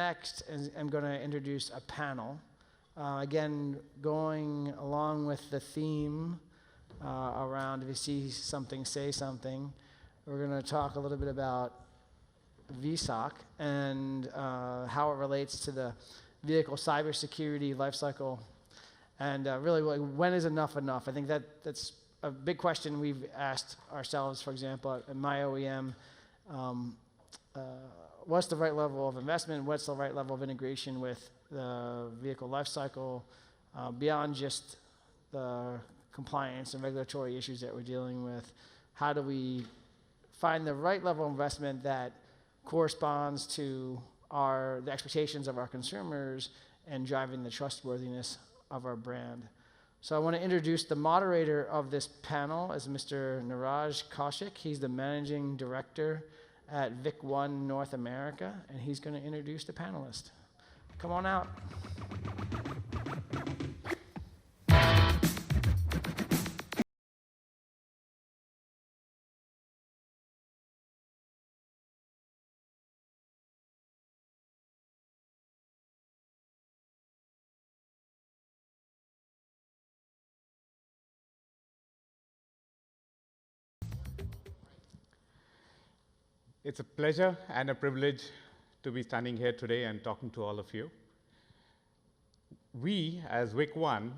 next, I'm going to introduce a panel. Again, going along with the theme around if you see something, say something. We're going to talk a little bit about VSOC and how it relates to the vehicle cybersecurity lifecycle. And really, when is enough enough? I think that's a big question we've asked ourselves, for example, at my OEM. What's the right level of investment? What's the right level of integration with the vehicle lifecycle beyond just the compliance and regulatory issues that we're dealing with? How do we find the right level of investment that corresponds to the expectations of our consumers and driving the trustworthiness of our brand? So I want to introduce the moderator of this panel as Mr. Niraj Kaushik. He's the managing director at VicOne North America, and he's going to introduce the panelists. Come on out. It's a pleasure and a privilege to be standing here today and talking to all of you. We, as VicOne,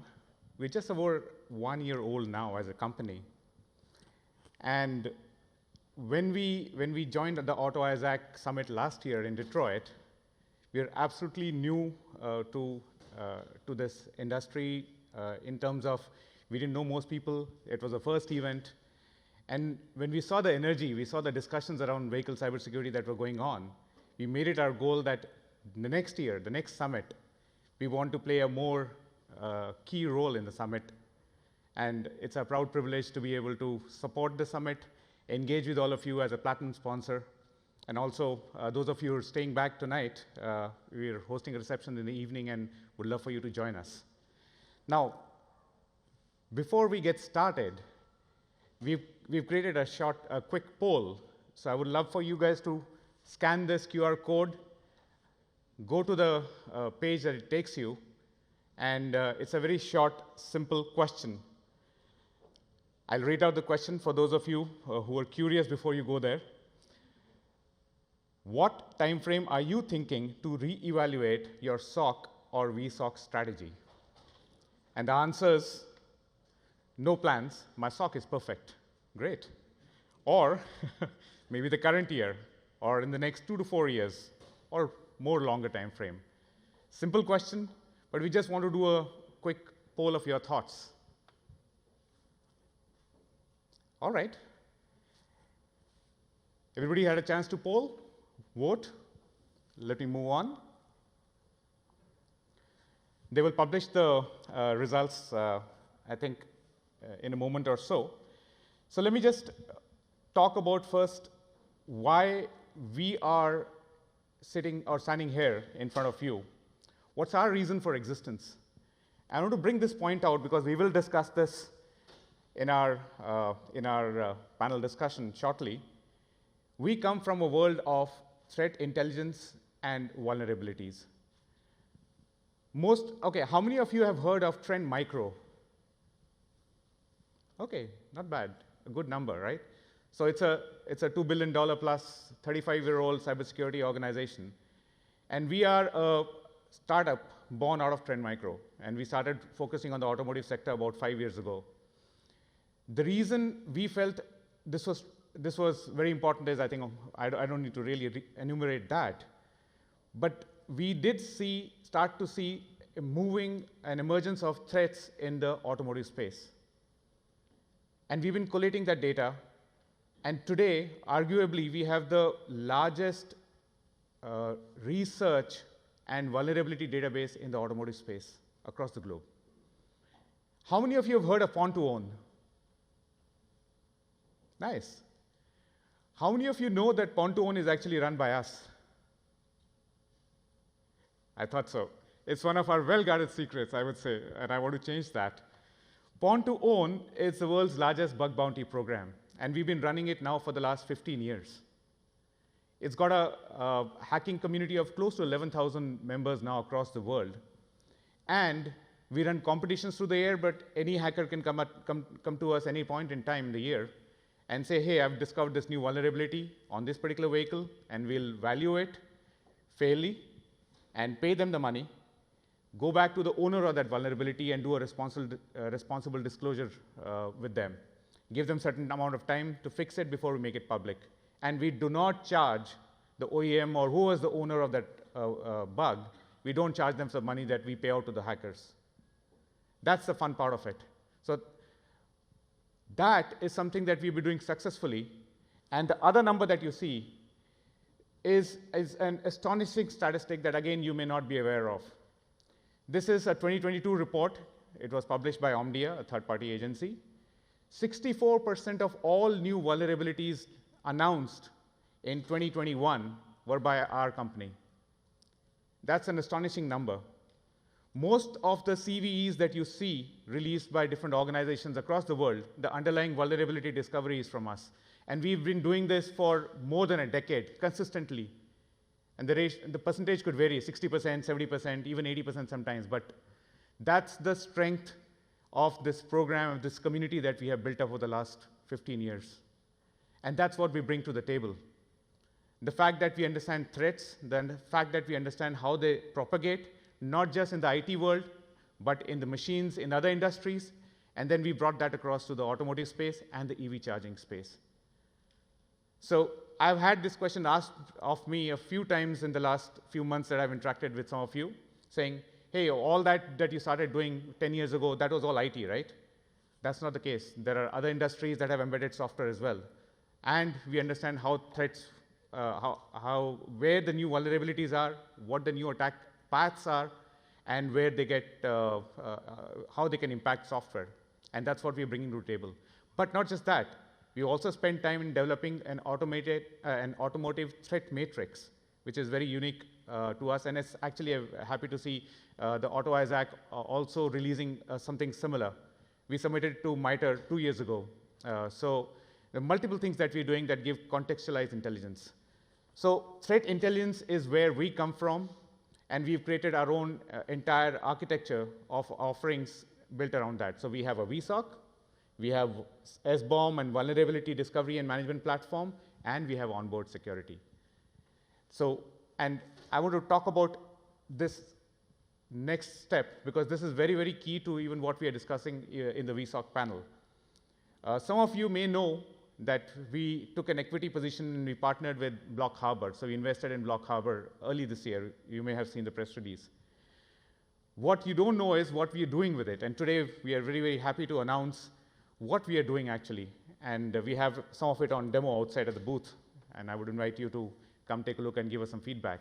we're just over 1 year old now as a company. And when we joined the Auto-ISAC Summit last year in Detroit, we are absolutely new to this industry in terms of we didn't know most people. It was the first event. And when we saw the energy, we saw the discussions around vehicle cybersecurity that were going on, we made it our goal that the next year, the next summit, we want to play a more key role in the summit. And it's a proud privilege to be able to support the summit, engage with all of you as a platinum sponsor. And also, those of you who are staying back tonight, we're hosting a reception in the evening and would love for you to join us. Now, before we get started, we've created a quick poll. So I would love for you guys to scan this QR code, go to the page that it takes you, and it's a very short, simple question. I'll read out the question for those of you who are curious before you go there. What time frame are you thinking to reevaluate your SOC or VSOC strategy? And the answers: no plans, my SOC is perfect. Great. Or maybe the current year, or in the next 2 to 4 years, or more longer time frame. Simple question, but we just want to do a quick poll of your thoughts. All right. Everybody had a chance to poll, vote. Let me move on. They will publish the results, I think, in a moment or so. So let me just talk about first why we are sitting or standing here in front of you. What's our reason for existence? I want to bring this point out because we will discuss this in our panel discussion shortly. We come from a world of threat intelligence and vulnerabilities. How many of you have heard of Trend Micro? Okay, not bad. A good number, right? So it's a $2 billion plus 35-year-old cybersecurity organization. And we are a startup born out of Trend Micro. And we started focusing on the automotive sector about 5 years ago. The reason we felt this was very important is, I think, I don't need to really enumerate that. But we did start to see an emergence of threats in the automotive space. And we've been collating that data. And today, arguably, we have the largest research and vulnerability database in the automotive space across the globe. How many of you have heard of Pon2Own? Nice. How many of you know that Pon2Own is actually run by us? I thought so. It's one of our well-guarded secrets, I would say, and I want to change that. Pon2Own is the world's largest bug bounty program, and we've been running it now for the last 15 years. It's got a hacking community of close to 11,000 members now across the world. And we run competitions through the year, but any hacker can come to us any point in time in the year and say, hey, I've discovered this new vulnerability on this particular vehicle, and we'll value it fairly and pay them the money, go back to the owner of that vulnerability and do a responsible disclosure with them, give them a certain amount of time to fix it before we make it public. And we do not charge the OEM or who was the owner of that bug. We don't charge them for the money that we pay out to the hackers. That's the fun part of it. So that is something that we've been doing successfully. And the other number that you see is an astonishing statistic that, again, you may not be aware of. This is a 2022 report. It was published by Omdia, a third-party agency. 64% of all new vulnerabilities announced in 2021 were by our company. That's an astonishing number. Most of the CVEs that you see released by different organizations across the world, the underlying vulnerability discovery is from us. And we've been doing this for more than a decade, consistently. And the percentage could vary, 60%, 70%, even 80% sometimes. But that's the strength of this program, of this community that we have built up over the last 15 years. And that's what we bring to the table. The fact that we understand threats, the fact that we understand how they propagate, not just in the IT world, but in the machines, in other industries. And then we brought that across to the automotive space and the EV charging space. So I've had this question asked of me a few times in the last few months that I've interacted with some of you, saying, hey, all that you started doing 10 years ago, that was all IT, right? That's not the case. There are other industries that have embedded software as well. And we understand how threats, where the new vulnerabilities are, what the new attack paths are, and where they get, how they can impact software. And that's what we're bringing to the table. But not just that. We also spent time in developing an automotive threat matrix, which is very unique to us. And it's actually happy to see the Auto-ISAC also releasing something similar. We submitted it to MITRE 2 years ago. So there are multiple things that we're doing that give contextualized intelligence. So threat intelligence is where we come from. And we've created our own entire architecture of offerings built around that. So we have a VSOC, we have SBOM and vulnerability discovery and management platform, and we have onboard security. So, and I want to talk about this next step, because this is very, very key to even what we are discussing in the VSOC panel. Some of you may know that we took an equity position and we partnered with Block Harbor. So we invested in Block Harbor early this year. You may have seen the press release. What you don't know is what we are doing with it. And today we are very, very happy to announce what we are doing actually. And we have some of it on demo outside of the booth. And I would invite you to come take a look and give us some feedback.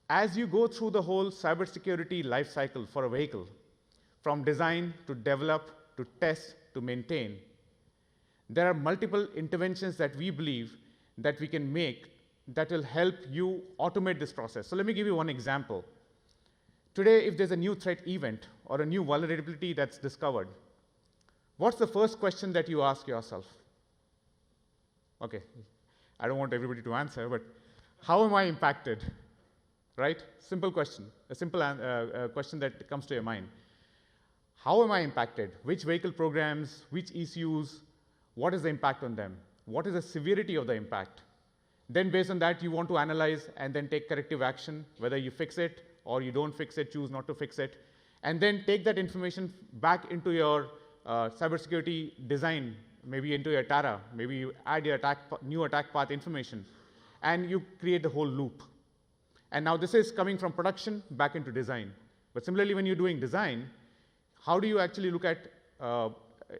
As you go through the whole cybersecurity life cycle for a vehicle, from design to develop to test to maintain, there are multiple interventions that we believe that we can make that will help you automate this process. So let me give you one example. Today, if there's a new threat event or a new vulnerability that's discovered, what's the first question that you ask yourself? Okay, I don't want everybody to answer, but how am I impacted? Right? Simple question, a simple question that comes to your mind. How am I impacted? Which vehicle programs, which ECUs, what is the impact on them? What is the severity of the impact? Then based on that, you want to analyze and then take corrective action, whether you fix it or you don't fix it, choose not to fix it, and then take that information back into your cybersecurity design, maybe into your Tara, maybe you add your new attack path information, and you create the whole loop. And now this is coming from production back into design. But similarly, when you're doing design, how do you actually look at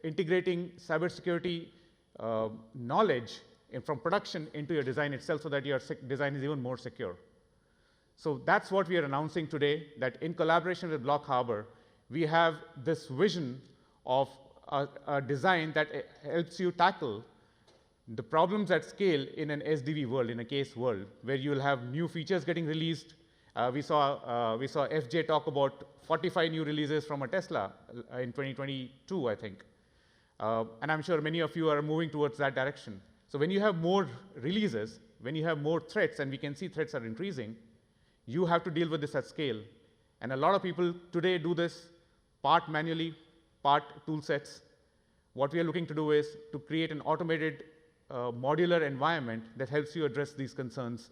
integrating cybersecurity knowledge from production into your design itself so that your design is even more secure? So that's what we are announcing today, that in collaboration with Block Harbor, we have this vision of a design that helps you tackle the problems at scale in an SDV world, in a case world, where you will have new features getting released. We saw FJ talk about 45 new releases from a Tesla in 2022, I think. And I'm sure many of you are moving towards that direction. So when you have more releases, when you have more threats, and we can see threats are increasing, you have to deal with this at scale. And a lot of people today do this part manually, part tool sets. What we are looking to do is to create an automated modular environment that helps you address these concerns.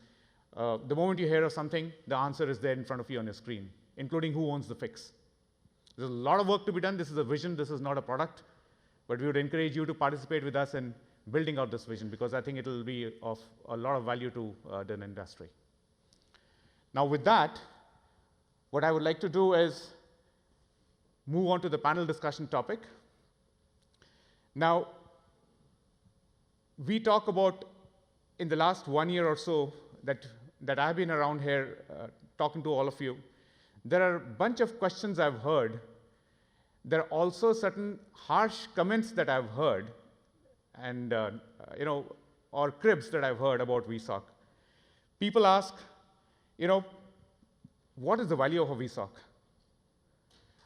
The moment you hear of something, the answer is there in front of you on your screen, including who owns the fix. There's a lot of work to be done. This is a vision. This is not a product. But we would encourage you to participate with us in building out this vision, because I think it will be of a lot of value to the industry. Now, with that, what I would like to do is move on to the panel discussion topic. Now, we talk about, in the last 1 year or so that I've been around here talking to all of you, there are a bunch of questions I've heard. There are also certain harsh comments that I've heard, and or cribs that I've heard about VSOC. People ask, what is the value of a VSOC?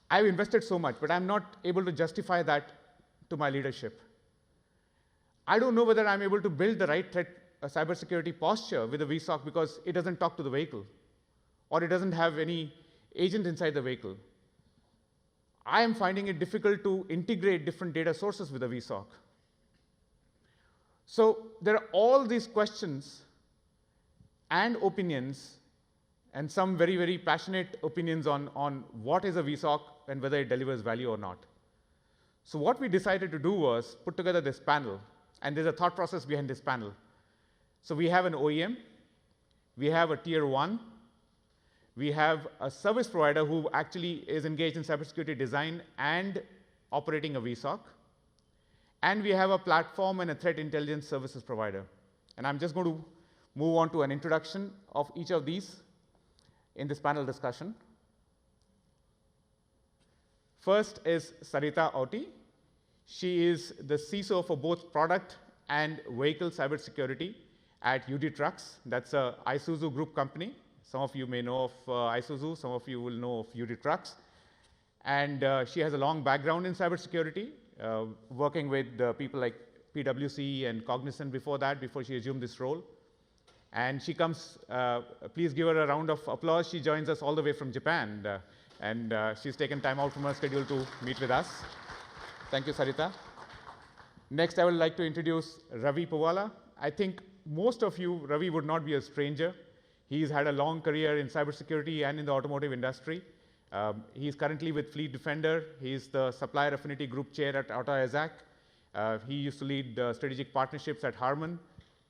I've invested so much, but I'm not able to justify that to my leadership. I don't know whether I'm able to build the right threat cybersecurity posture with a VSOC because it doesn't talk to the vehicle, or it doesn't have any agent inside the vehicle. I am finding it difficult to integrate different data sources with a VSOC. So there are all these questions and opinions, and some very, very passionate opinions on what is a VSOC and whether it delivers value or not. So what we decided to do was put together this panel, and there's a thought process behind this panel. So we have an OEM, we have a tier 1, we have a service provider who actually is engaged in cybersecurity design and operating a VSOC, and we have a platform and a threat intelligence services provider. And I'm just going to move on to an introduction of each of these in this panel discussion. First is Saritha Auti. She is the CISO for both product and vehicle cybersecurity at UD Trucks. That's a Isuzu group company. Some of you may know of Isuzu, some of you will know of UD Trucks. And she has a long background in cybersecurity, working with people like PwC and Cognizant before she assumed this role. And she comes, please give her a round of applause. She joins us all the way from Japan, and she's taken time out from her schedule to meet with us. Thank you, Saritha. Next, I would like to introduce Ravi Puvvala. I think most of you, Ravi would not be a stranger. He's had a long career in cybersecurity and in the automotive industry. He's currently with Fleet Defender. He's the Supplier Affinity Group Chair at Auto-ISAC. He used to lead strategic partnerships at Harman.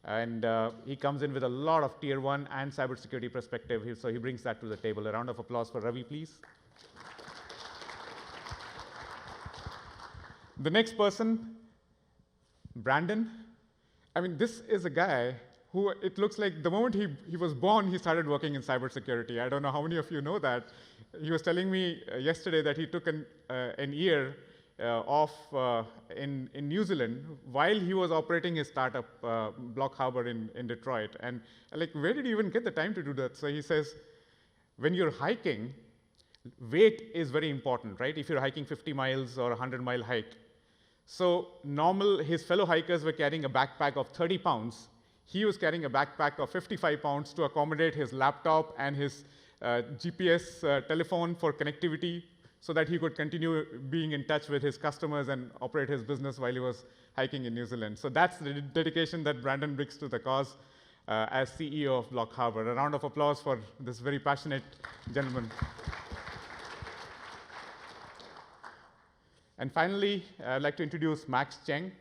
And he comes in with a lot of tier 1 and cybersecurity perspective, so he brings that to the table. A round of applause for Ravi, please. The next person, Brandon. I mean, this is a guy who, it looks like the moment he was born, he started working in cybersecurity. I don't know how many of you know that. He was telling me yesterday that he took an year off in New Zealand while he was operating his startup, Block Harbor in Detroit. And like, where did you even get the time to do that? So he says, when you're hiking, weight is very important, right? If you're hiking 50 miles or a 100-mile hike. So his fellow hikers were carrying a backpack of 30 pounds. He was carrying a backpack of 55 pounds to accommodate his laptop and his GPS telephone for connectivity, so that he could continue being in touch with his customers and operate his business while he was hiking in New Zealand. So that's the dedication that Brandon brings to the cause as CEO of Block Harbor. A round of applause for this very passionate gentleman. And finally, I'd like to introduce Max Cheng.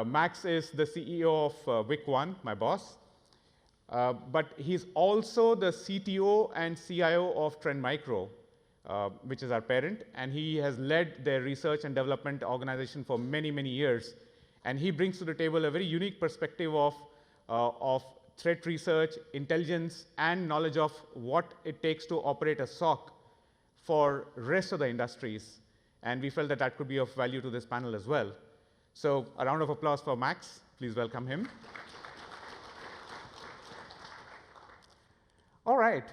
Max is the CEO of VicOne, my boss. But he's also the CTO and CIO of Trend Micro, which is our parent, and he has led their research and development organization for many, many years. And he brings to the table a very unique perspective of threat research, intelligence, and knowledge of what it takes to operate a SOC for rest of the industries. And we felt that that could be of value to this panel as well. So a round of applause for Max. Please welcome him. All right.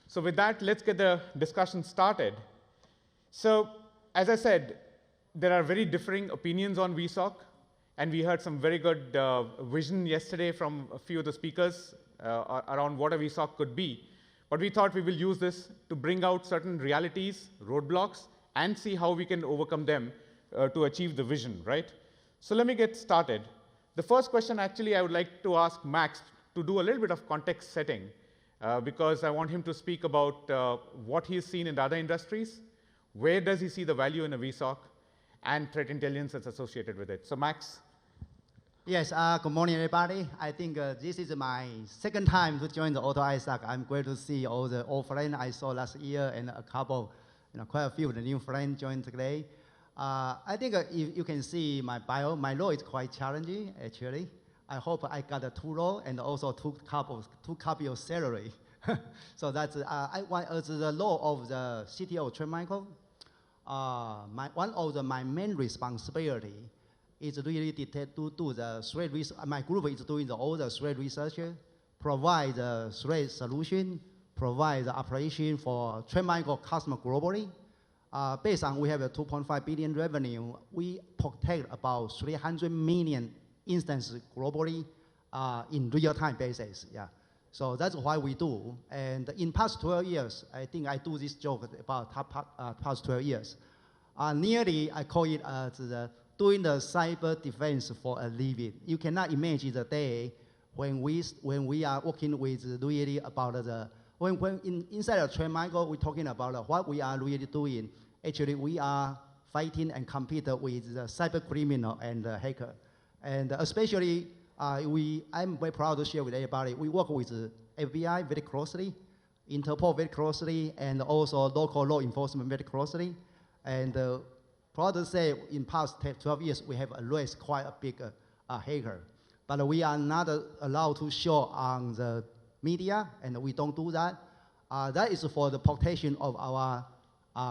So with that, let's get the discussion started. So as I said, there are very differing opinions on VSOC. And we heard some very good vision yesterday from a few of the speakers around what a VSOC could be. But we thought we will use this to bring out certain realities, roadblocks, and see how we can overcome them to achieve the vision, right? So let me get started. The first question, actually, I would like to ask Max to do a little bit of context setting, because I want him to speak about what he's seen in the other industries, where does he see the value in a VSOC, and threat intelligence that's associated with it. So Max. Yes, good morning, everybody. I think this is my second time to join the Auto-ISAC. I'm glad to see all the old friends I saw last year and a couple, quite a few of the new friends joined today. I think if you can see my bio, my role is quite challenging, actually. I hope I got a 2 role and also two copy of salary. So that's, as the role of the CTO, Cheng Michael, one of my main responsibility is really to do the threat research. My group is doing all the threat research, provide the threat solution, provide the operation for Cheng Michael customer globally. Based on we have a 2.5 billion revenue, we protect about 300 million instances globally in real-time basis. Yeah. So that's what we do. And in past 12 years, I think I do this job about past 12 years. Nearly, I call it doing the cyber defense for a living. You cannot imagine the day when we are working with really about the, inside of Cheng Michael, we're talking about what we are really doing. Actually, we are fighting and competing with the cyber criminal and the hacker. And especially, I'm very proud to share with everybody, we work with FBI very closely, Interpol very closely, and also local law enforcement very closely. And proud to say, in past 12 years, we have arrested quite a big hacker. But we are not allowed to show on the media, and we don't do that. That is for the protection of our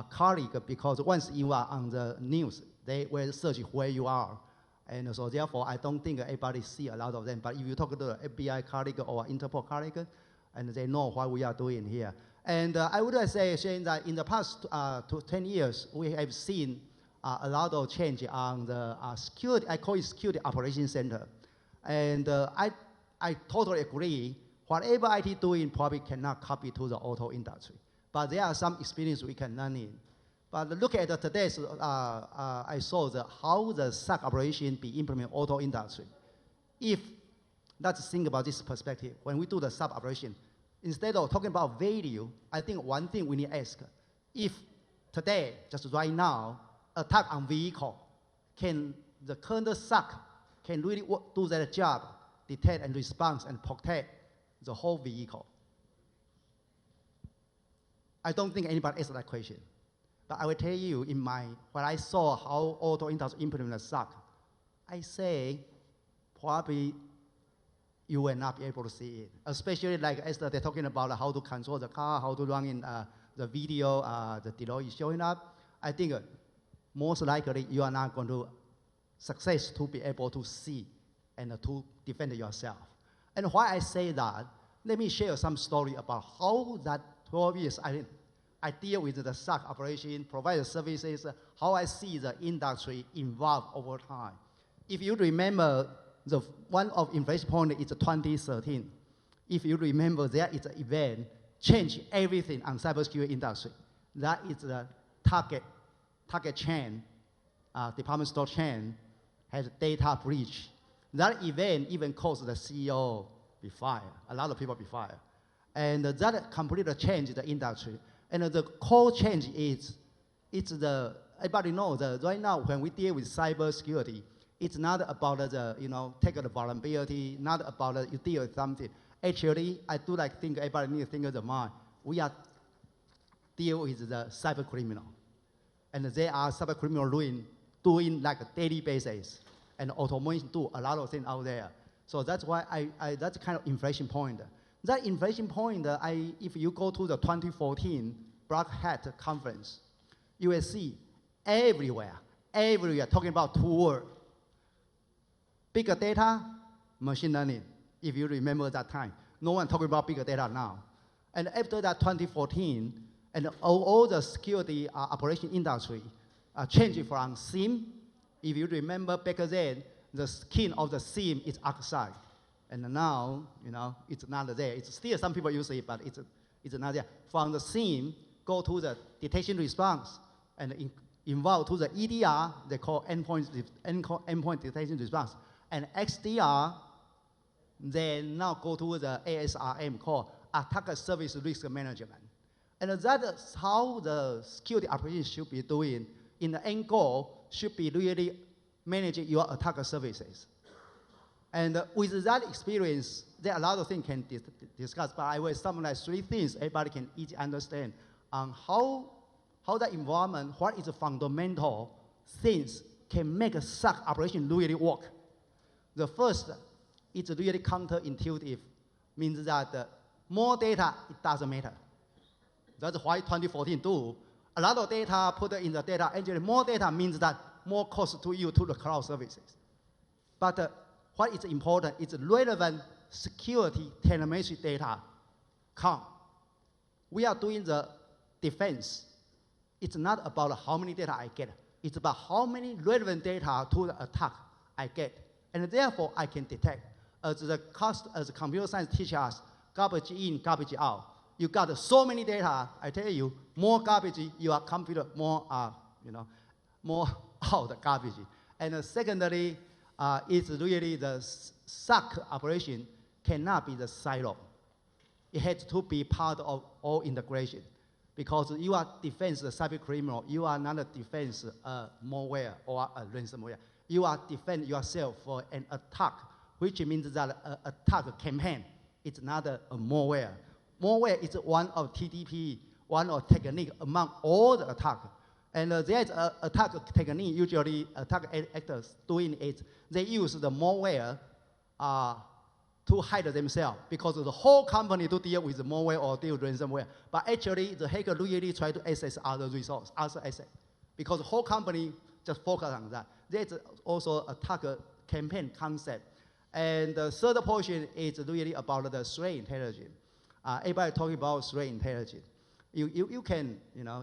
colleague, because once you are on the news, they will search where you are. And so therefore, I don't think everybody see a lot of them. But if you talk to the FBI colleague or Interpol colleague, and they know what we are doing here. And I would say, saying that in the past 10 years, we have seen a lot of change on the security, I call it security operations center. And I totally agree, whatever IT doing probably cannot copy to the auto industry. But there are some experience we can learn in. But look at today's, I saw how the SOC operation be implemented in auto industry. If, let's think about this perspective, when we do the SOC operation, instead of talking about value, I think one thing we need to ask, if today, just right now, attack on vehicle, can the current SOC can really do that job, detect and respond and protect the whole vehicle? I don't think anybody asked that question. But I will tell you, when I saw how auto industry implemented SOC, I say probably you will not be able to see it. Especially like as they're talking about how to control the car, how to run in the video, the delay is showing up. I think most likely you are not going to success to be able to see and to defend yourself. And why I say that, let me share some story about how that 12 years I deal with the SOC operation, provide the services, how I see the industry evolve over time. If you remember, one of inflection point is 2013. If you remember, there is an event change everything on cybersecurity industry. That is the Target chain, department store chain, has data breach. That event even caused the CEO be fired. A lot of people be fired. And that completely changed the industry. And the core change is, everybody knows that right now when we deal with cybersecurity, it's not about take the vulnerability, not about you deal with something. Actually, I do think everybody needs to think of the mind. We are deal with the cyber criminal. And they are cyber criminal doing like a daily basis. And automation do a lot of things out there. So that's why that's kind of inflection point. That inflection point, if you go to the 2014 Black Hat conference, you will see everywhere talking about 2 words. Big data, machine learning, if you remember that time. No one talking about big data now. And after that 2014, and all the security operation industry changed from SIEM. If you remember back then, the skin of the SIM is outside. And now, it's not there. It's still some people use it, but it's not there. From the SIM, go to the detection response, and involve to the EDR, they call endpoint detection response. And XDR, then now go to the ASRM, called Attack Service Risk Management. And that is how the security operation should be doing. In the end goal, should be really managing your attack services. And with that experience, there are a lot of things can discuss, but I will summarize 3 things everybody can easily understand on how the environment, what is the fundamental things can make a SOC operation really work. The first is really counterintuitive, means that more data, it doesn't matter. That's why 2014 do. A lot of data put in the data engine, more data means that more cost to you to the cloud services. But what is important is relevant security telemetry data count. We are doing the defense. It's not about how many data I get. It's about how many relevant data to the attack I get. And therefore, I can detect. As the computer science teaches us, garbage in, garbage out. You got so many data, I tell you, more garbage, your computer, more out garbage. And secondly, it's really the SOC operation cannot be the silo. It has to be part of all integration. Because you are defense the cyber criminal, you are not a defense malware or a ransomware. You are defend yourself for an attack, which means that an attack campaign is not a malware. Malware is one of TDP, one of technique among all the attack. And there's an attack technique, usually attack actors doing it. They use the malware to hide themselves because the whole company to deal with the malware or deal with ransomware. But actually, the hacker really try to access other resources, other assets, because the whole company just focus on that. There's also attack campaign concept. And the third portion is really about the threat intelligence. Everybody talking about threat intelligence. You can,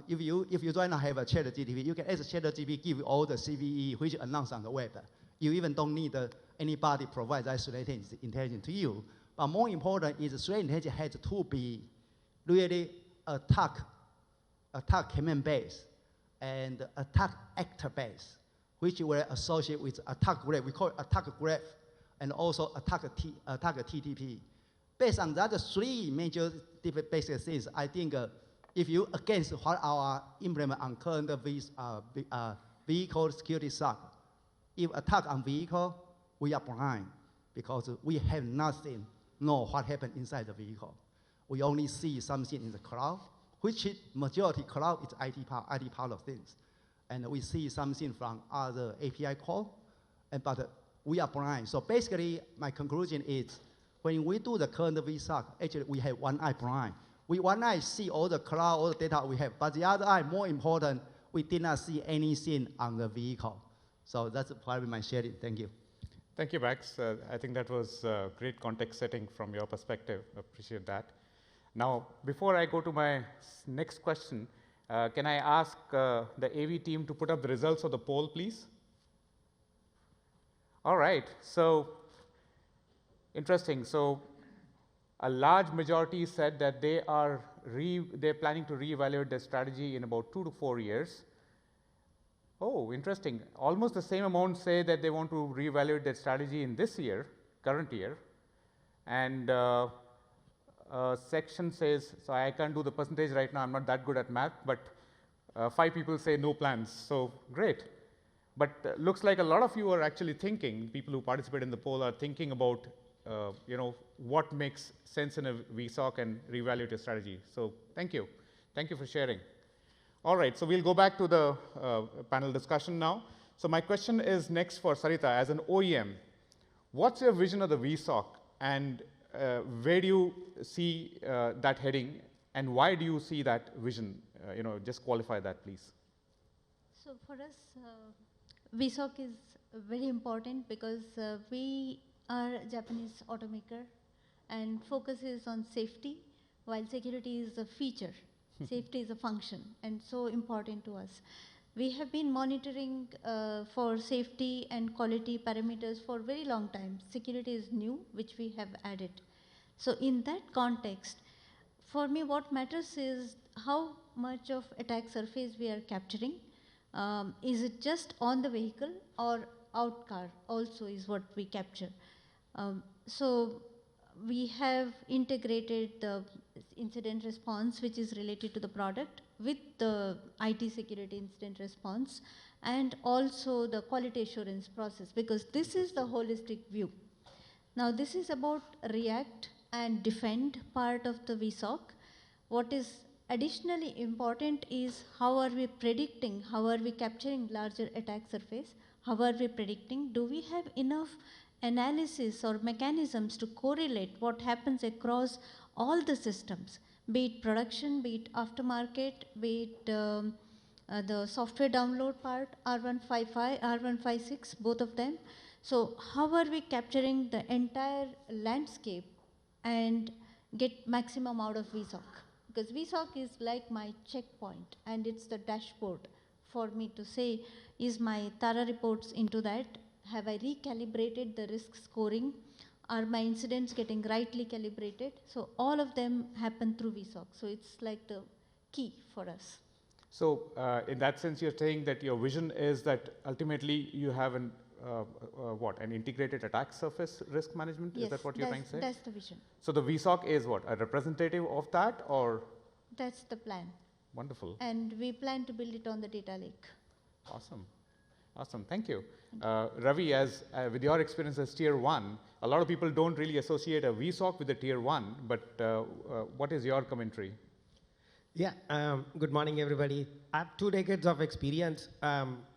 if you do not have a ChatGPT, you can ask ChatGPT give you all the CVE which announced on the web. You even don't need anybody provide that threat intelligence to you. But more important is threat intelligence has to be really attack campaign based and attack actor based, which will associate with attack graph. We call it attack graph, and also attack TTP. Based on that 3 major different basic things, I think if you against what our implement on current vehicle security SOC, if attack on vehicle, we are blind because we have nothing know what happened inside the vehicle. We only see something in the cloud, which majority cloud is IT part of things. And we see something from other API call, but we are blind. So basically, my conclusion is, when we do the current VSOC, actually we have one eye blind. One eye see all the cloud, all the data we have, but the other eye, more important, we did not see anything on the vehicle. So that's probably my sharing. Thank you. Thank you, Max. I think that was great context setting from your perspective. Appreciate that. Now, before I go to my next question, can I ask the AV team to put up the results of the poll, please? All right. So, interesting. So, a large majority said that they're planning to reevaluate their strategy in about 2 to 4 years. Oh, interesting. Almost the same amount say that they want to reevaluate their strategy in this year, current year. And section says, so I can't do the percentage right now, I'm not that good at math, but 5 people say no plans. So great. But looks like a lot of you are actually thinking, people who participate in the poll are thinking about what makes sense in a VSOC and reevaluate your strategy. So thank you. Thank you for sharing. All right, so we'll go back to the panel discussion now. So my question is next for Saritha. As an OEM, what's your vision of the VSOC, and where do you see that heading, and why do you see that vision? Just qualify that, please. So for us, VSOC is very important because we are a Japanese automaker, and focus is on safety, while security is a feature. Safety is a function, and so important to us. We have been monitoring for safety and quality parameters for a very long time. Security is new, which we have added. So in that context, for me what matters is how much of attack surface we are capturing. Is it just on the vehicle or out car also is what we capture. So we have integrated the incident response which is related to the product with the IT security incident response and also the quality assurance process, because this is the holistic view. Now this is about react and defend part of the VSOC. What is additionally important is how are we predicting, how are we capturing larger attack surface, how are we predicting, do we have enough analysis or mechanisms to correlate what happens across all the systems, be it production, be it aftermarket, be it the software download part, R155, R156, both of them. So how are we capturing the entire landscape and get maximum out of VSOC? Because VSOC is like my checkpoint and it's the dashboard for me to say, is my Tara reports into that? Have I recalibrated the risk scoring? Are my incidents getting rightly calibrated? So all of them happen through VSOC. So it's like the key for us. So in that sense, you're saying that your vision is that ultimately you have an integrated attack surface risk management? Yes, is that what you're trying to say? That's the vision. So the VSOC is what, a representative of that, or? That's the plan. Wonderful. And we plan to build it on the data lake. Awesome. Awesome, thank you. Ravi, as with your experience as tier 1, a lot of people don't really associate a VSOC with a tier 1, but what is your commentary? Yeah, good morning, everybody. I have 2 decades of experience,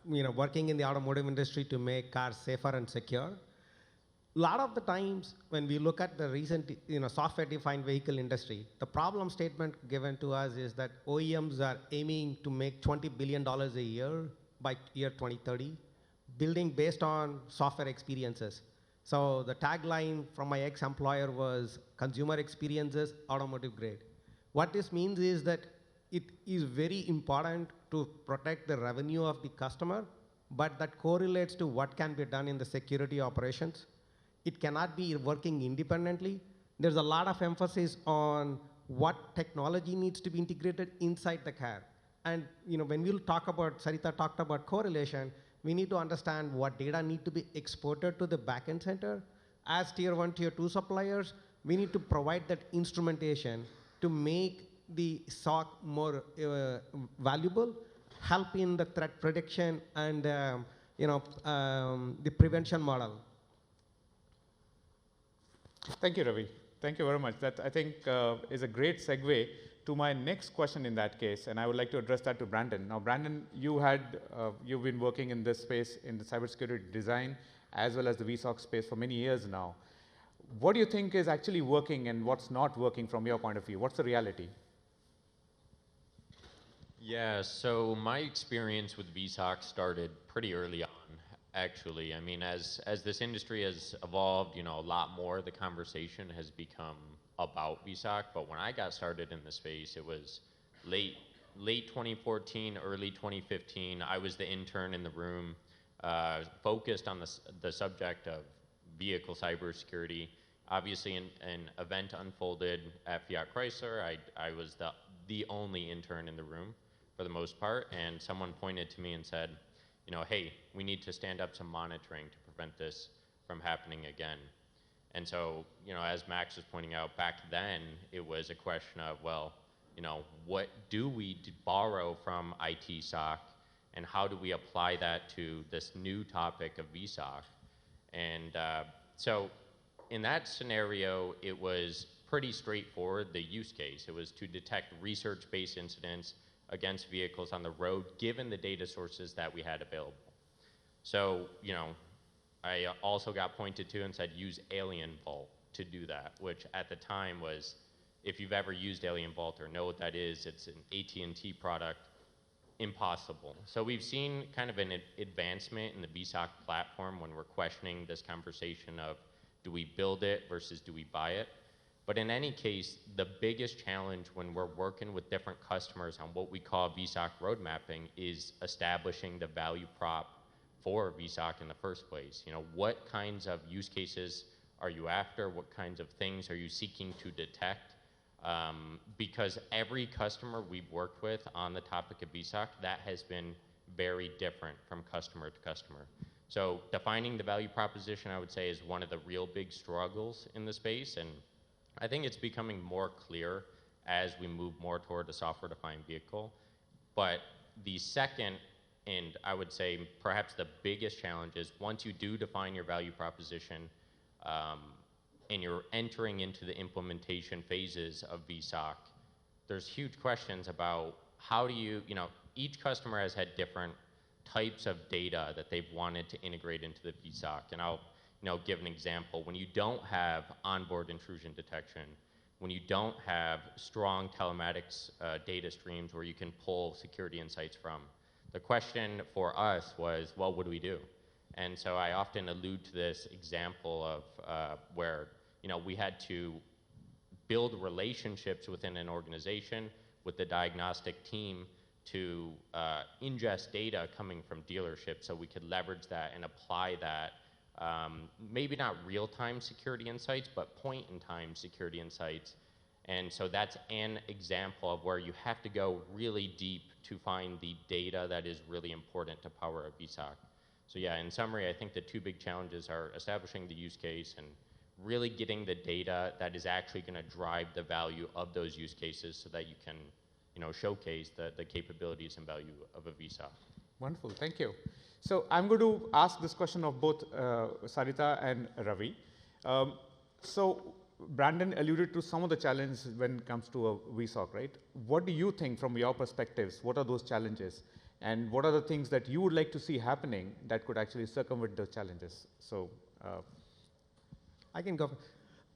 working in the automotive industry to make cars safer and secure. A lot of the times when we look at the recent, software-defined vehicle industry, the problem statement given to us is that OEMs are aiming to make $20 billion a year by year 2030, building based on software experiences. So the tagline from my ex-employer was consumer experiences, automotive grade. What this means is that it is very important to protect the revenue of the customer, but that correlates to what can be done in the security operations. It cannot be working independently. There's a lot of emphasis on what technology needs to be integrated inside the car. And when we'll talk about, Saritha talked about correlation, we need to understand what data need to be exported to the backend center. As tier 1, tier 2 suppliers, we need to provide that instrumentation to make the SOC more valuable, help in the threat prediction and the prevention model. Thank you, Ravi. Thank you very much. That, I think, is a great segue to my next question in that case, and I would like to address that to Brandon. Now, Brandon, you've been working in this space in the cybersecurity design as well as the VSOC space for many years now. What do you think is actually working and what's not working from your point of view? What's the reality? Yeah, so my experience with VSOC started pretty early on, actually. I mean, as this industry has evolved, a lot more, the conversation has become about VSOC, but when I got started in the space, it was late 2014, early 2015. I was the intern in the room, focused on the subject of vehicle cybersecurity. Obviously, an event unfolded at Fiat Chrysler. I was the only intern in the room for the most part, and someone pointed to me and said, hey, we need to stand up some monitoring to prevent this from happening again. And so, as Max was pointing out, back then, it was a question of, well, what do we borrow from IT SOC, and how do we apply that to this new topic of VSOC? And so, in that scenario, it was pretty straightforward, the use case. It was to detect research-based incidents against vehicles on the road, given the data sources that we had available. So, I also got pointed to and said, use Alien Vault to do that, which at the time was, if you've ever used Alien Vault or know what that is, it's an AT&T product, impossible. So we've seen kind of an advancement in the VSOC platform when we're questioning this conversation of, do we build it versus do we buy it? But in any case, the biggest challenge when we're working with different customers on what we call VSOC road mapping is establishing the value prop for VSOC in the first place. What kinds of use cases are you after? What kinds of things are you seeking to detect? Because every customer we've worked with on the topic of VSOC, that has been very different from customer to customer. So defining the value proposition, I would say, is one of the real big struggles in the space, and I think it's becoming more clear as we move more toward a software-defined vehicle. But the second, and I would say perhaps the biggest challenge, is once you do define your value proposition, and you're entering into the implementation phases of VSOC, there's huge questions about how do you, each customer has had different types of data that they've wanted to integrate into the VSOC. And I'll give an example. When you don't have onboard intrusion detection, when you don't have strong telematics data streams where you can pull security insights from, the question for us was, well, what do we do? And so I often allude to this example of where we had to build relationships within an organization with the diagnostic team to ingest data coming from dealerships so we could leverage that and apply that, maybe not real-time security insights, but point-in-time security insights. And so that's an example of where you have to go really deep to find the data that is really important to power a VSOC. So yeah, in summary, I think the two big challenges are establishing the use case and really getting the data that is actually going to drive the value of those use cases so that you can showcase the capabilities and value of a VSOC. Wonderful, thank you. So I'm going to ask this question of both Saritha and Ravi. So Brandon alluded to some of the challenges when it comes to a VSOC, right? What do you think from your perspectives? What are those challenges? And what are the things that you would like to see happening that could actually circumvent those challenges? So I can go.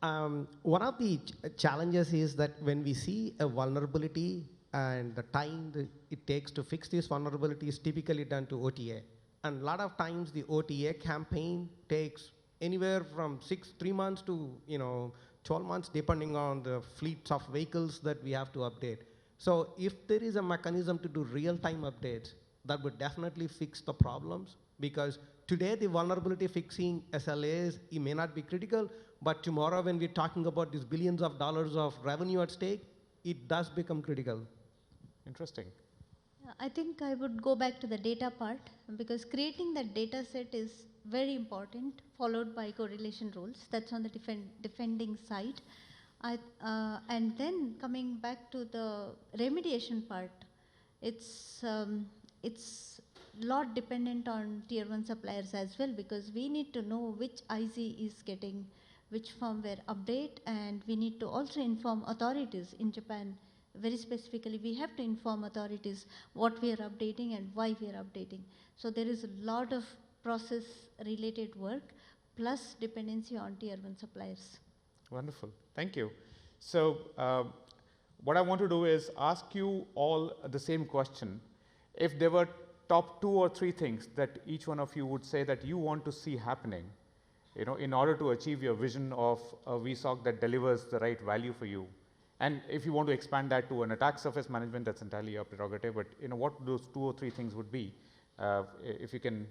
One of the challenges is that when we see a vulnerability and the time that it takes to fix this vulnerability is typically done to OTA. And a lot of times the OTA campaign takes anywhere from 3 months to 12 months, depending on the fleets of vehicles that we have to update. So if there is a mechanism to do real-time updates, that would definitely fix the problems, because today the vulnerability fixing SLAs, it may not be critical, but tomorrow when we're talking about these billions of dollars of revenue at stake, it does become critical. Interesting. I think I would go back to the data part, because creating that data set is very important, followed by correlation rules. That's on the defending side. And then coming back to the remediation part, it's lot dependent on tier 1 suppliers as well, because we need to know which IC is getting which firmware update, and we need to also inform authorities in Japan. Very specifically, we have to inform authorities what we are updating and why we are updating. So there is a lot of process related work plus dependency on tier 1 suppliers. Wonderful, thank you. So what I want to do is ask you all the same question. If there were top 2 or 3 things that each one of you would say that you want to see happening, in order to achieve your vision of a VSOC that delivers the right value for you. And if you want to expand that to an attack surface management, that's entirely your prerogative, but what those 2 or 3 things would be, if you can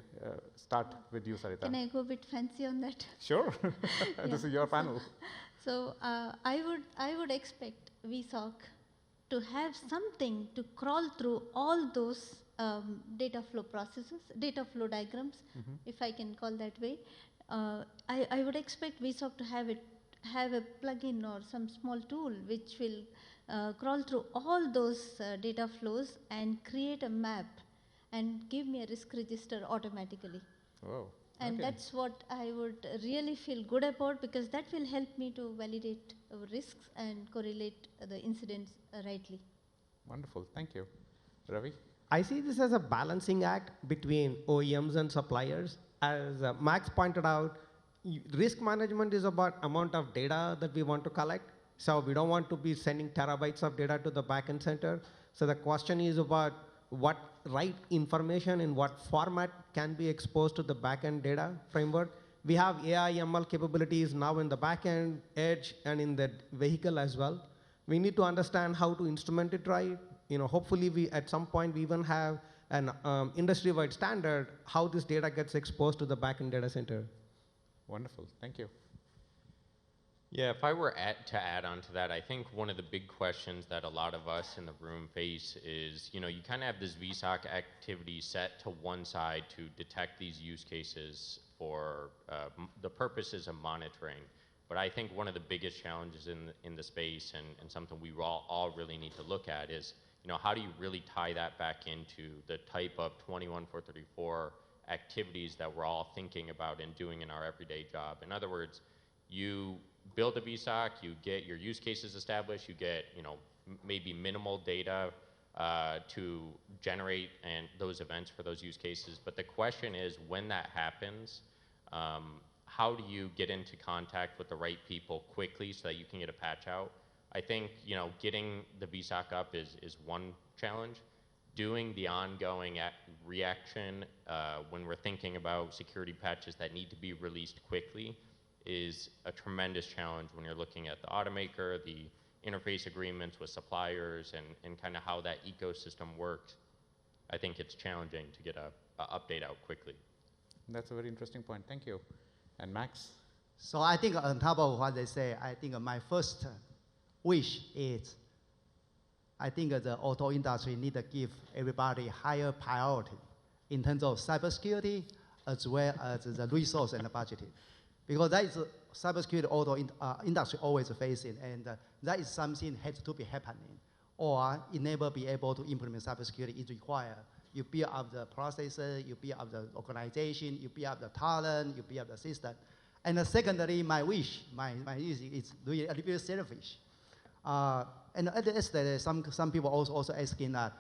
start with you, Saritha. Can I go a bit fancy on that? Sure, this is your panel. So I would expect VSOC to have something to crawl through all those data flow processes, data flow diagrams, if I can call that way. I would expect VSOC to have a plugin or some small tool which will crawl through all those data flows and create a map and give me a risk register automatically. Oh, and that's what I would really feel good about, because that will help me to validate risks and correlate the incidents rightly. Wonderful, thank you. Ravi? I see this as a balancing act between OEMs and suppliers. As Max pointed out, risk management is about amount of data that we want to collect. So we don't want to be sending terabytes of data to the backend center. So the question is about what right information in what format can be exposed to the backend data framework. We have AI, ML capabilities now in the backend, edge, and in the vehicle as well. We need to understand how to instrument it right. Hopefully we, at some point, we even have an industry-wide standard how this data gets exposed to the backend data center. Wonderful, thank you. Yeah, if I were to add on to that, I think one of the big questions that a lot of us in the room face is, you kind of have this VSOC activity set to one side to detect these use cases for the purposes of monitoring. But I think one of the biggest challenges in the space and something we all really need to look at is, how do you really tie that back into the type of 21434 activities that we're all thinking about and doing in our everyday job? In other words, you build a VSOC, you get your use cases established, you get maybe minimal data to generate and those events for those use cases. But the question is, when that happens, how do you get into contact with the right people quickly so that you can get a patch out? I think getting the VSOC up is one challenge. Doing the ongoing reaction when we're thinking about security patches that need to be released quickly is a tremendous challenge when you're looking at the automaker, the interface agreements with suppliers, and kind of how that ecosystem works. I think it's challenging to get a update out quickly. That's a very interesting point, thank you. And Max? So I think on top of what they say, I think my first wish is, I think the auto industry need to give everybody higher priority in terms of cybersecurity as well as the resource and the budgeting. Because that is cybersecurity auto industry always facing, and that is something has to be happening. Or be able to implement cybersecurity is required. You build up the processor, you build up the organization, you build up the talent, you build up the system. And secondly, my wish is really a little bit selfish. And at the end, some people also asking that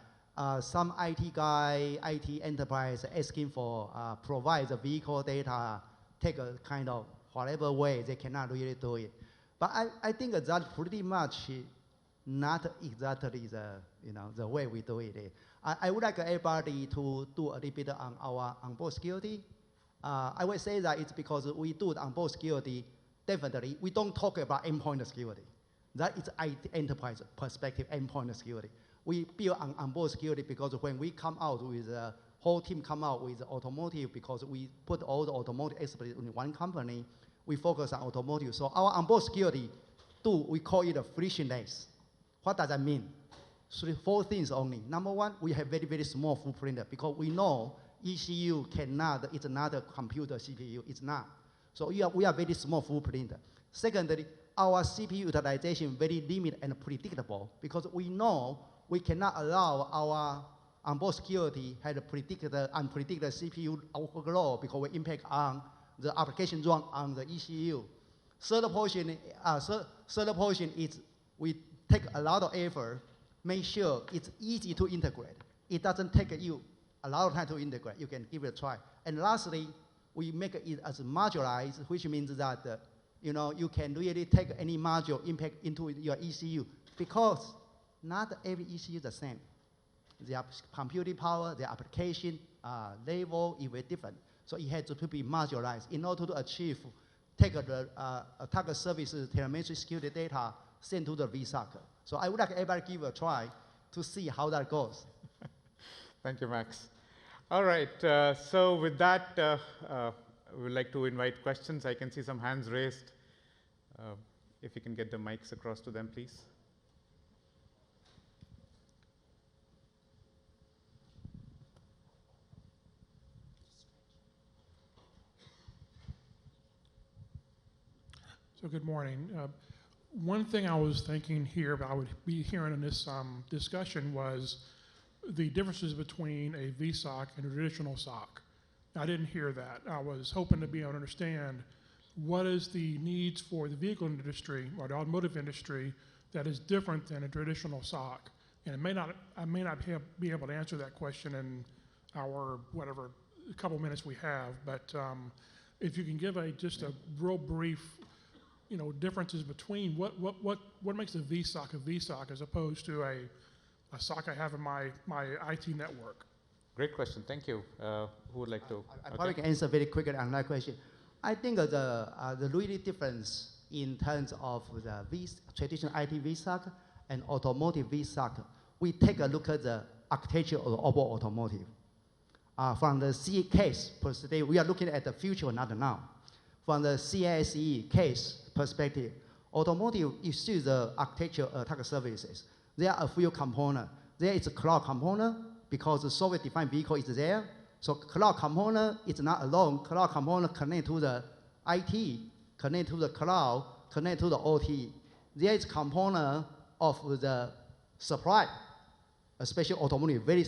some IT guy, IT enterprise asking for provide the vehicle data, take a kind of whatever way, they cannot really do it. But I think that pretty much not exactly the way we do it. I would like everybody to do a little bit on our onboard security. I would say that it's because we do the onboard security, definitely, we don't talk about endpoint security. That is IT enterprise perspective, endpoint security. We build on onboard security because when we come out with the whole team come out with automotive, because we put all the automotive experts in one company, we focus on automotive. So our onboard security, we call it a frictionless. What does that mean? 4 things only. Number one, we have very, very small footprint because we know ECU cannot, it's not a computer CPU, it's not. So we are very small footprint. Secondly, our CPU utilization very limited and predictable because we know we cannot allow our onboard security had a unpredicted CPU overload because we impact on the application run on the ECU. Third portion is we take a lot of effort, make sure it's easy to integrate. It doesn't take you a lot of time to integrate. You can give it a try. And lastly, we make it as modularized, which means that you can really take any module impact into your ECU because not every ECU is the same. Their computing power, their application level is very different. So it has to be modularized in order to achieve, take the target services, telemetry security data, send to the VSOC. So I would like everybody to give it a try to see how that goes. Thank you, Max. All right, so with that, we would like to invite questions. I can see some hands raised. If you can get the mics across to them, please. So good morning. One thing I was thinking here, I would be hearing in this discussion was the differences between a VSOC and a traditional SOC. I didn't hear that. I was hoping to be able to understand what is the needs for the vehicle industry or the automotive industry that is different than a traditional SOC. And I may not be able to answer that question in our a couple minutes we have, but if you can give just a real brief differences between what makes a VSOC as opposed to a SOC I have in my IT network. Great question, thank you. Who would like to? I probably can answer very quickly on that question. I think the really difference in terms of the traditional IT VSOC and automotive VSOC, we take a look at the architecture of automotive. From the C case perspective, we are looking at the future, not now. From the CASE case perspective, automotive is still the architecture attack services. There are a few components. There is a cloud component because the software-defined vehicle is there. So cloud component is not alone. Cloud component connect to the IT, connect to the cloud, connect to the OT. There is component of the supply, especially automotive, very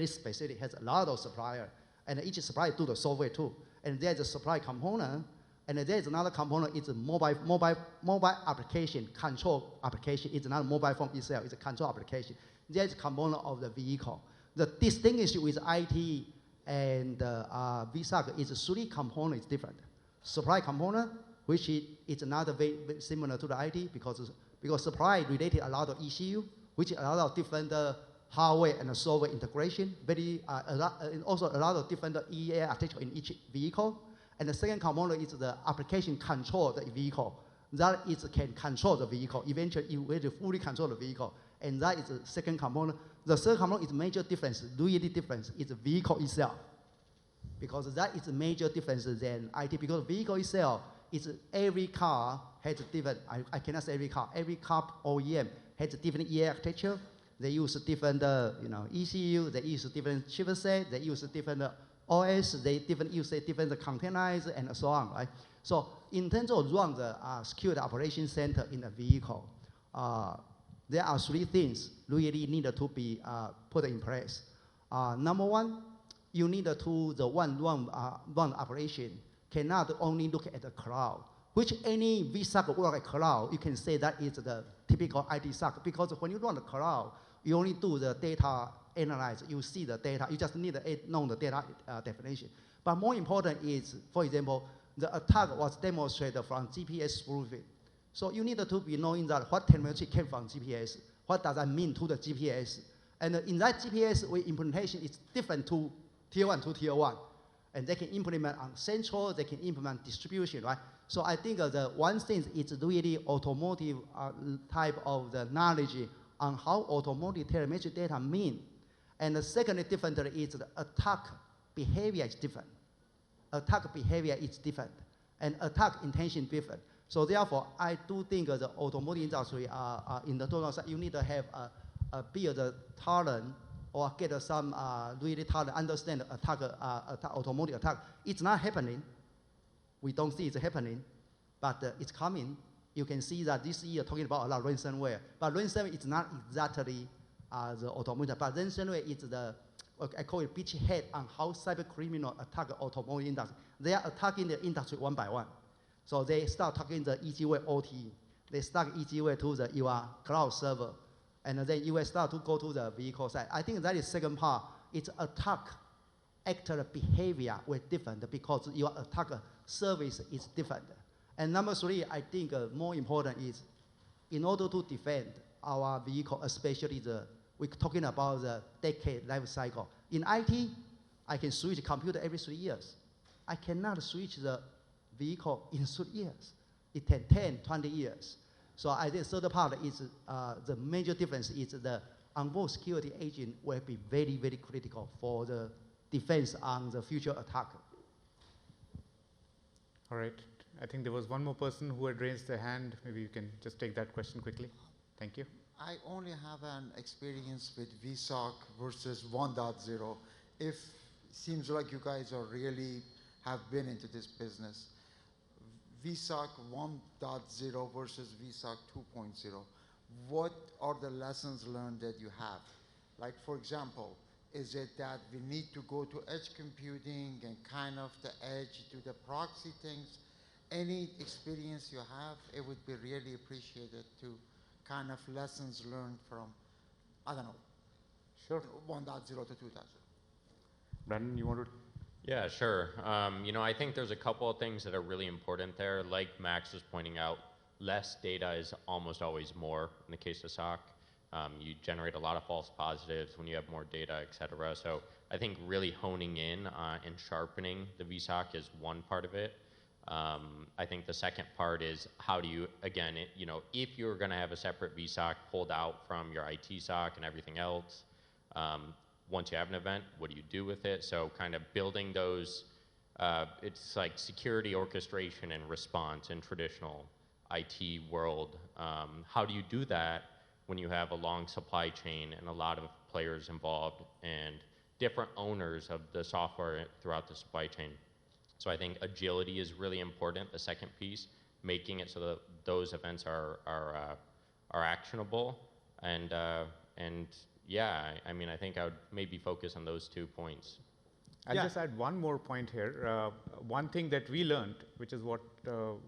specific, has a lot of supplier, and each supplier do the software too. And there's a supply component, and there's another component, it's a mobile application, control application. It's not a mobile phone itself, it's a control application. There's a component of the vehicle. The distinction with IT and VSOC is 3 components different. Supply component, which is another very similar to the IT because supply related a lot of ECU, which a lot of different hardware and software integration, and also a lot of different EA architecture in each vehicle. And the second component is the application control of the vehicle. That is can control the vehicle. Eventually, you will fully control the vehicle. And that is the second component. The third component is major difference, really difference, is the vehicle itself. Because that is a major difference than IT, because vehicle itself is every car has a different, I cannot say every car OEM has a different EA architecture. They use different ECU, they use different chipset, they use different OS, they use different containers and so on, right? So in terms of run the security operation center in a vehicle, there are 3 things really need to be put in place. Number 1, you need to the run operation cannot only look at the cloud, which any VSOC work at cloud, you can say that is the typical IT SOC, because when you run the cloud, you only do the data analyze, you see the data, you just need to know the data definition. But more important is, for example, the attack was demonstrated from GPS spoofing. So you need to be knowing that what technology came from GPS, what does that mean to the GPS. And in that GPS implementation is different to tier 1 to tier 1. And they can implement on central, they can implement distribution, right? So I think the one thing is really automotive type of the knowledge on how automotive telemetry data mean. And the second different is the attack behavior is different. Attack behavior is different. And attack intention different. So therefore, I do think the automotive industry in the total side, you need to have build a talent or get some really talent, understand attack, automotive attack. It's not happening. We don't see it's happening, but it's coming. You can see that this year talking about a lot of ransomware. But ransomware is not exactly the automotive, but ransomware is the, I call it beachhead on how cyber criminal attack the automotive industry. They are attacking the industry one by one. So they start talking the easy way OT. They start easy way to your cloud server. And then you will start to go to the vehicle side. I think that is second part. It's attack actor behavior were different because your attack service is different. And number 3, I think more important is in order to defend our vehicle, especially we're talking about the decade life cycle. In IT, I can switch the computer every 3 years. I cannot switch the vehicle in 3 years. It takes 10, 20 years. So I think third part is the major difference is the onboard security agent will be very, very critical for the defense on the future attack. All right. I think there was one more person who had raised their hand. Maybe you can just take that question quickly. Thank you. I only have an experience with VSOC versus 1.0. It seems like you guys are really have been into this business. VSOC 1.0 versus VSOC 2.0. What are the lessons learned that you have? Like, for example, is it that we need to go to edge computing and kind of the edge to the proxy things? Any experience you have, it would be really appreciated to kind of lessons learned from, I don't know, Sure. 1.0 to 2.0. Brandon, you want to? Yeah, sure. I think there's a couple of things that are really important there. Like Max was pointing out, less data is almost always more in the case of SOC. You generate a lot of false positives when you have more data, et cetera. So I think really honing in and sharpening the VSOC is one part of it. I think the second part is how do you, again, if you're going to have a separate VSOC pulled out from your IT SOC and everything else, once you have an event, what do you do with it? So kind of building those, it's like security orchestration and response in traditional IT world. How do you do that when you have a long supply chain and a lot of players involved and different owners of the software throughout the supply chain? So I think agility is really important, the second piece, making it so that those events are actionable. And yeah, I mean, I think I would maybe focus on those 2 points. I'll just add one more point here. One thing that we learned, which is what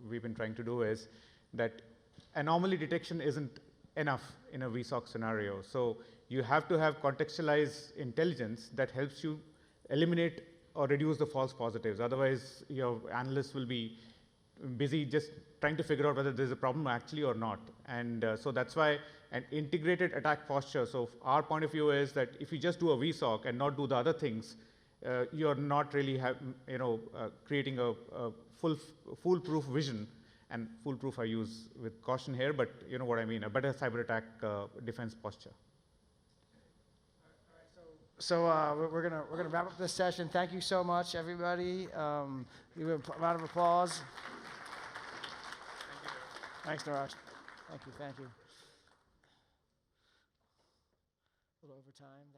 we've been trying to do, is that anomaly detection isn't enough in a VSOC scenario. So you have to have contextualized intelligence that helps you eliminate or reduce the false positives. Otherwise, your analysts will be busy just trying to figure out whether there's a problem actually or not. And so that's why an integrated attack posture. So our point of view is that if you just do a VSOC and not do the other things, you're not really creating a foolproof vision. And foolproof I use with caution here, but you know what I mean, a better cyber attack defense posture. So we're gonna wrap up this session. Thank you so much, everybody. Give a round of applause. Thanks, Niraj. Thank you. A little overtime.